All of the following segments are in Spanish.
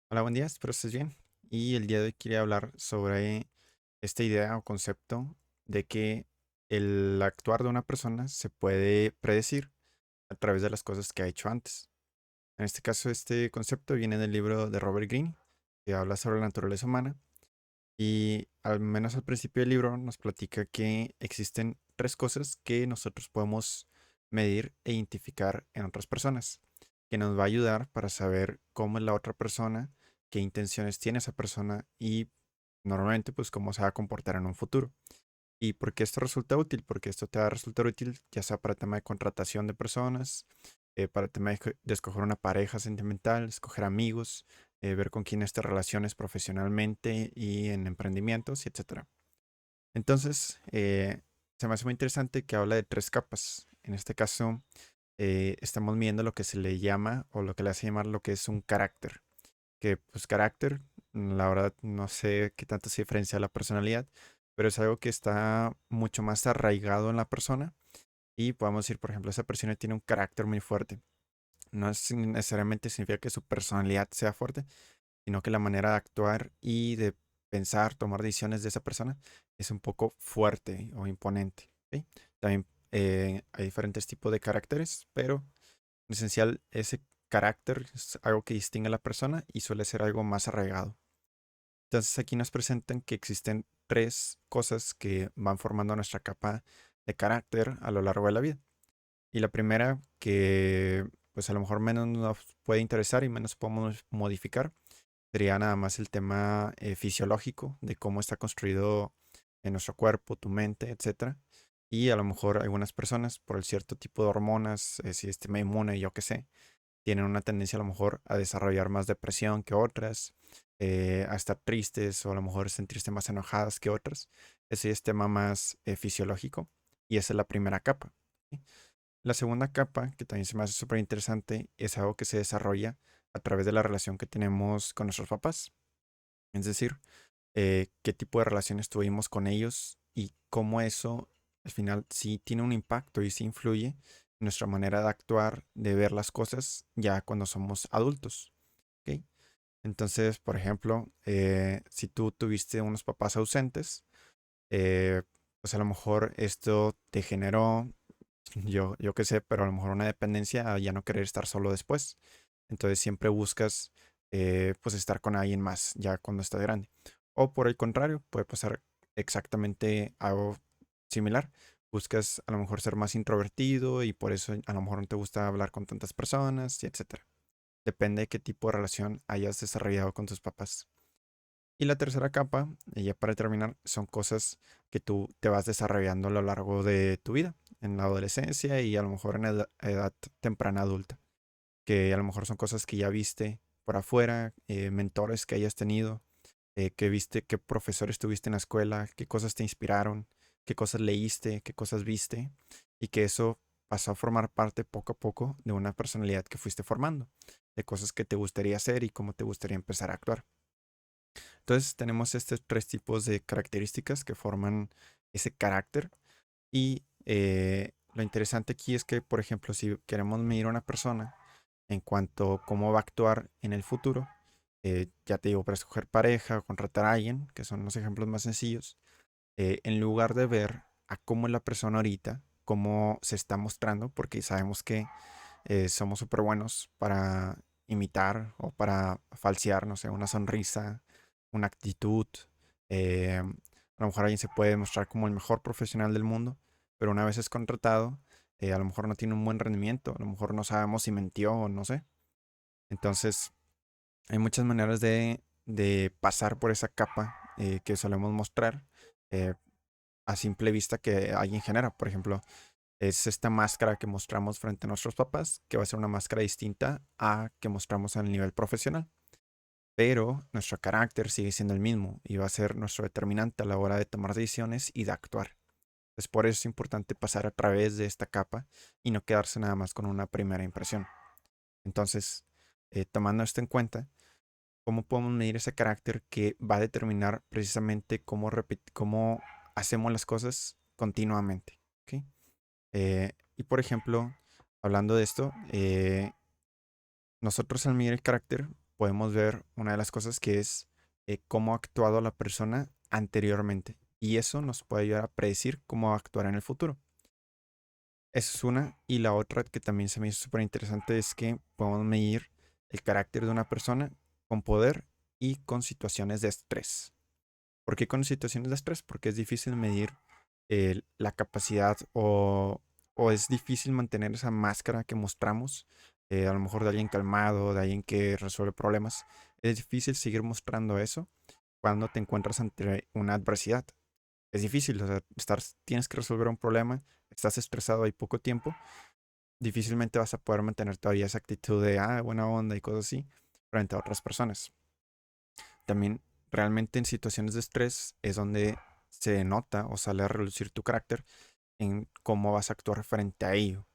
Hola, buen día, espero estés bien. Y el día de hoy quería hablar sobre esta idea o concepto de que el actuar de una persona se puede predecir a través de las cosas que ha hecho antes. En este caso, este concepto viene del libro de Robert Greene, que habla sobre la naturaleza humana. Y al menos al principio del libro nos platica que existen tres cosas que nosotros podemos medir e identificar en otras personas, que nos va a ayudar para saber cómo es la otra persona, qué intenciones tiene esa persona y normalmente pues cómo se va a comportar en un futuro. ¿Y por qué esto resulta útil? Porque esto te va a resultar útil ya sea para el tema de contratación de personas, para el tema de escoger una pareja sentimental, escoger amigos, ver con quiénes te relaciones profesionalmente y en emprendimientos, y etcétera. Entonces, se me hace muy interesante que habla de tres capas. En este caso, estamos viendo lo que se le llama o lo que le hace llamar lo que es un carácter. Que pues carácter, la verdad no sé qué tanto se diferencia de la personalidad, pero es algo que está mucho más arraigado en la persona y podemos decir, por ejemplo, esa persona tiene un carácter muy fuerte. No necesariamente significa que su personalidad sea fuerte, sino que la manera de actuar y de pensar, tomar decisiones de esa persona es un poco fuerte o imponente. ¿Ok? También hay diferentes tipos de caracteres, pero en esencial ese carácter es algo que distingue a la persona y suele ser algo más arraigado. Entonces aquí nos presentan que existen tres cosas que van formando nuestra capa de carácter a lo largo de la vida. Y la primera que pues a lo mejor menos nos puede interesar y menos podemos modificar sería nada más el tema fisiológico de cómo está construido en nuestro cuerpo, tu mente, etcétera. Y a lo mejor algunas personas por el cierto tipo de hormonas, sistema inmune, yo qué sé, tienen una tendencia a lo mejor a desarrollar más depresión que otras, a estar tristes o a lo mejor sentirse más enojadas que otras. Ese es tema más fisiológico y esa es la primera capa. ¿Sí? La segunda capa, que también se me hace súper interesante, es algo que se desarrolla a través de la relación que tenemos con nuestros papás. Es decir, qué tipo de relaciones tuvimos con ellos y cómo eso al final sí tiene un impacto y sí influye en nuestra manera de actuar, de ver las cosas ya cuando somos adultos. ¿Ok? Entonces, por ejemplo, si tú tuviste unos papás ausentes, eh, pues a lo mejor esto te generó, yo qué sé, pero a lo mejor una dependencia a ya no querer estar solo después. Entonces siempre buscas pues estar con alguien más ya cuando estás grande. O por el contrario, puede pasar exactamente algo similar. Buscas a lo mejor ser más introvertido y por eso a lo mejor no te gusta hablar con tantas personas y etcétera. Depende de qué tipo de relación hayas desarrollado con tus papás. Y la tercera capa, y ya para terminar, son cosas que tú te vas desarrollando a lo largo de tu vida, en la adolescencia y a lo mejor en edad temprana adulta, que a lo mejor son cosas que ya viste por afuera, mentores que hayas tenido, que viste, qué profesores tuviste en la escuela, qué cosas te inspiraron, qué cosas leíste, qué cosas viste, y que eso pasó a formar parte poco a poco de una personalidad que fuiste formando, de cosas que te gustaría hacer y cómo te gustaría empezar a actuar. Entonces tenemos estos tres tipos de características que forman ese carácter y lo interesante aquí es que, por ejemplo, si queremos medir a una persona en cuanto a cómo va a actuar en el futuro, ya te digo, para escoger pareja o contratar a alguien, que son los ejemplos más sencillos, en lugar de ver a cómo es la persona ahorita, cómo se está mostrando, porque sabemos que somos súper buenos para imitar o para falsear, no sé, una sonrisa, una actitud. A lo mejor alguien se puede mostrar como el mejor profesional del mundo, pero una vez es contratado, a lo mejor no tiene un buen rendimiento, a lo mejor no sabemos si mintió o no sé. Entonces, hay muchas maneras de pasar por esa capa que solemos mostrar eh, a simple vista que alguien genera. Por ejemplo, es esta máscara que mostramos frente a nuestros papás, que va a ser una máscara distinta a que mostramos a nivel profesional. Pero nuestro carácter sigue siendo el mismo y va a ser nuestro determinante a la hora de tomar decisiones y de actuar. Entonces, por eso es importante pasar a través de esta capa y no quedarse nada más con una primera impresión. Entonces, tomando esto en cuenta, ¿cómo podemos medir ese carácter que va a determinar precisamente cómo hacemos las cosas continuamente? ¿Ok? Y por ejemplo, hablando de esto, nosotros al medir el carácter podemos ver una de las cosas que es cómo ha actuado la persona anteriormente. Y eso nos puede ayudar a predecir cómo va a actuar en el futuro. Esa es una. Y la otra que también se me hizo súper interesante es que podemos medir el carácter de una persona con poder y con situaciones de estrés. ¿Por qué con situaciones de estrés? Porque es difícil medir la capacidad o es difícil mantener esa máscara que mostramos, a lo mejor de alguien calmado, de alguien que resuelve problemas. Es difícil seguir mostrando eso cuando te encuentras ante una adversidad. Es difícil, o sea, tienes que resolver un problema, estás estresado, hay poco tiempo, difícilmente vas a poder mantener todavía esa actitud de, buena onda y cosas así, frente a otras personas. También realmente en situaciones de estrés es donde se nota o sale a relucir tu carácter en cómo vas a actuar frente a ello.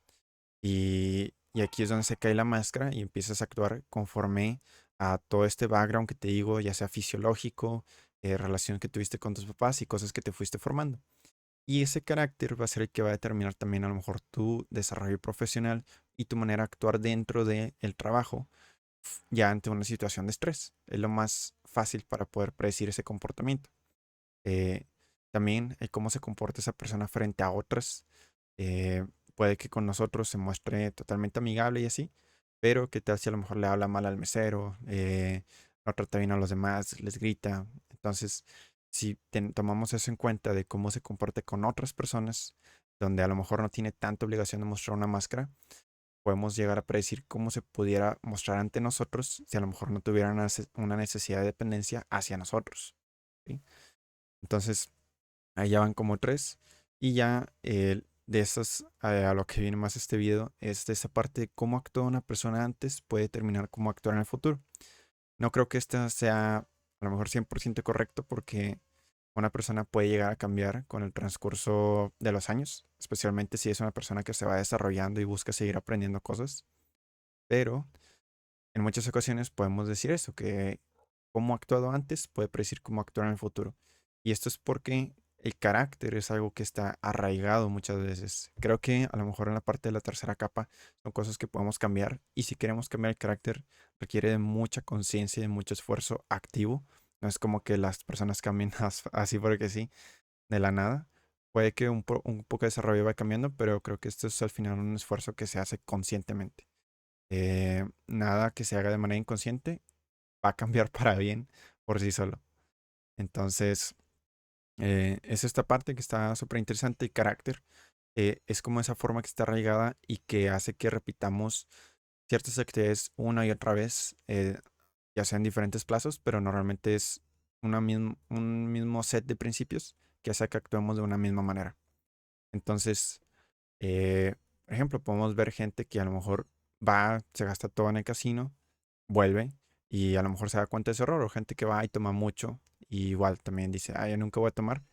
Y aquí es donde se cae la máscara y empiezas a actuar conforme a todo este background que te digo, ya sea fisiológico, relación que tuviste con tus papás y cosas que te fuiste formando. Y ese carácter va a ser el que va a determinar también a lo mejor tu desarrollo profesional y tu manera de actuar dentro del trabajo ya ante una situación de estrés. Es lo más fácil para poder predecir ese comportamiento. Eh, También el cómo se comporta esa persona frente a otras. Puede que con nosotros se muestre totalmente amigable y así, pero qué tal si a lo mejor le habla mal al mesero, no trata bien a los demás, les grita. Entonces, si tomamos eso en cuenta de cómo se comporta con otras personas, donde a lo mejor no tiene tanta obligación de mostrar una máscara, podemos llegar a predecir cómo se pudiera mostrar ante nosotros si a lo mejor no tuviera una necesidad de dependencia hacia nosotros. ¿Sí? Entonces, ahí ya van como tres. Y ya de esas, a lo que viene más este video, es de esa parte de cómo actúa una persona antes puede determinar cómo actuar en el futuro. No creo que esta sea a lo mejor 100% correcto porque una persona puede llegar a cambiar con el transcurso de los años, especialmente si es una persona que se va desarrollando y busca seguir aprendiendo cosas. Pero en muchas ocasiones podemos decir eso, que cómo ha actuado antes puede predecir cómo actuar en el futuro. Y esto es porque el carácter es algo que está arraigado muchas veces. Creo que a lo mejor en la parte de la tercera capa son cosas que podemos cambiar. Y si queremos cambiar el carácter, requiere de mucha conciencia y de mucho esfuerzo activo. No es como que las personas cambien así porque sí, de la nada. Puede que un poco de desarrollo vaya cambiando, pero creo que esto es al final un esfuerzo que se hace conscientemente. Nada que se haga de manera inconsciente va a cambiar para bien por sí solo. Entonces, es esta parte que está súper interesante. El carácter es como esa forma que está arraigada y que hace que repitamos ciertas actividades una y otra vez, ya sea en diferentes plazos, pero normalmente es un mismo set de principios que hace que actuemos de una misma manera. Entonces, por ejemplo, podemos ver gente que a lo mejor va, se gasta todo en el casino, vuelve y a lo mejor se da cuenta de ese error, o gente que va y toma mucho y igual también dice, yo nunca voy a tomar.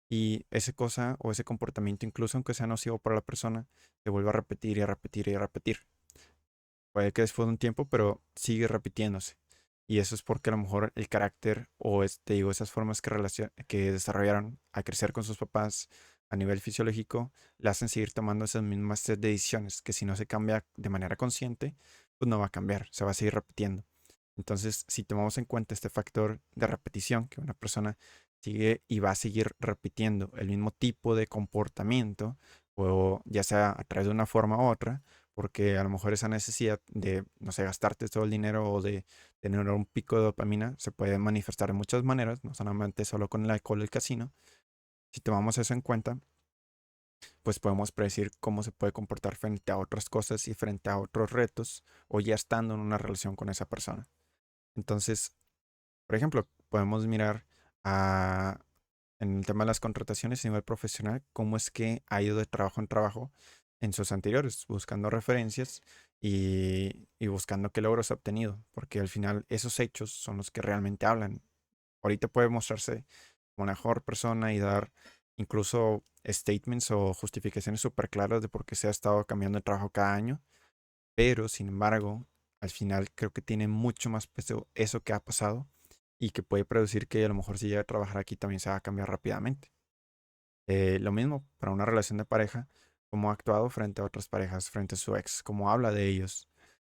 Y esa cosa o ese comportamiento, incluso aunque sea nocivo para la persona, se vuelve a repetir y a repetir y a repetir. Puede que después de un tiempo, pero sigue repitiéndose. Y eso es porque a lo mejor el carácter o te digo, esas formas que desarrollaron al crecer con sus papás a nivel fisiológico, le hacen seguir tomando esas mismas set de decisiones, que si no se cambia de manera consciente, pues no va a cambiar, se va a seguir repitiendo. Entonces, si tomamos en cuenta este factor de repetición, que una persona sigue y va a seguir repitiendo el mismo tipo de comportamiento, o ya sea a través de una forma u otra, porque a lo mejor esa necesidad de, no sé, gastarte todo el dinero o de tener un pico de dopamina se puede manifestar de muchas maneras, no solamente solo con el alcohol y el casino. Si tomamos eso en cuenta, pues podemos predecir cómo se puede comportar frente a otras cosas y frente a otros retos o ya estando en una relación con esa persona. Entonces, por ejemplo, podemos mirar a, en el tema de las contrataciones a nivel profesional, cómo es que ha ido de trabajo en trabajo en sus anteriores, buscando referencias y buscando qué logros ha obtenido, porque al final esos hechos son los que realmente hablan. Ahorita puede mostrarse como la mejor persona y dar incluso statements o justificaciones súper claras de por qué se ha estado cambiando de trabajo cada año, pero sin embargo, al final creo que tiene mucho más peso eso que ha pasado y que puede producir que a lo mejor si llega a trabajar aquí también se va a cambiar rápidamente. Lo mismo para una relación de pareja, cómo ha actuado frente a otras parejas, frente a su ex, cómo habla de ellos,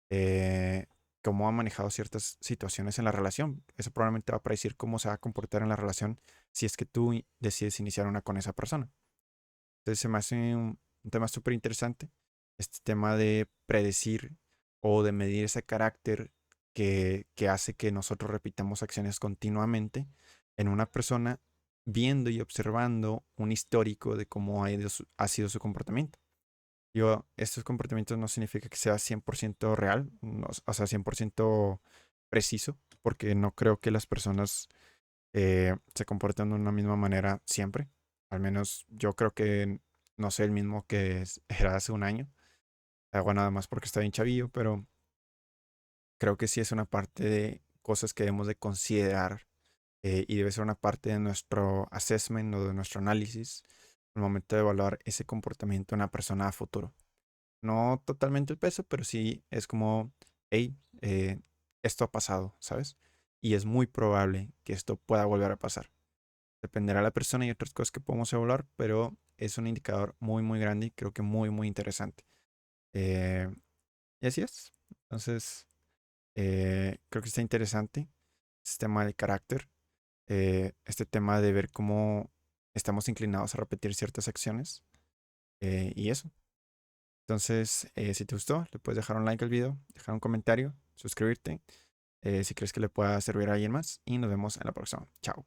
eh, cómo ha manejado ciertas situaciones en la relación. Eso probablemente va a predecir cómo se va a comportar en la relación si es que tú decides iniciar una con esa persona. Entonces se me hace un tema súper interesante, este tema de predecir o de medir ese carácter que hace que nosotros repitamos acciones continuamente en una persona, viendo y observando un histórico de cómo ha sido su comportamiento. Yo, estos comportamientos no significa que sea 100% real, o sea, 100% preciso, porque no creo que las personas se comporten de una misma manera siempre. Al menos yo creo que no soy el mismo que era hace un año. Bueno, nada más porque está bien chavillo, pero creo que sí es una parte de cosas que debemos de considerar y debe ser una parte de nuestro assessment o de nuestro análisis al momento de evaluar ese comportamiento en una persona a futuro. No totalmente el peso, pero sí es como, hey, esto ha pasado, ¿sabes? Y es muy probable que esto pueda volver a pasar. Dependerá de la persona y otras cosas que podemos evaluar, pero es un indicador muy, muy grande y creo que muy, muy interesante. Eh, y así es. Entonces, creo que está interesante este tema de carácter, este tema de ver cómo estamos inclinados a repetir ciertas acciones y eso. Entonces, si te gustó, le puedes dejar un like al video, dejar un comentario, suscribirte, si crees que le pueda servir a alguien más y nos vemos en la próxima. Chao.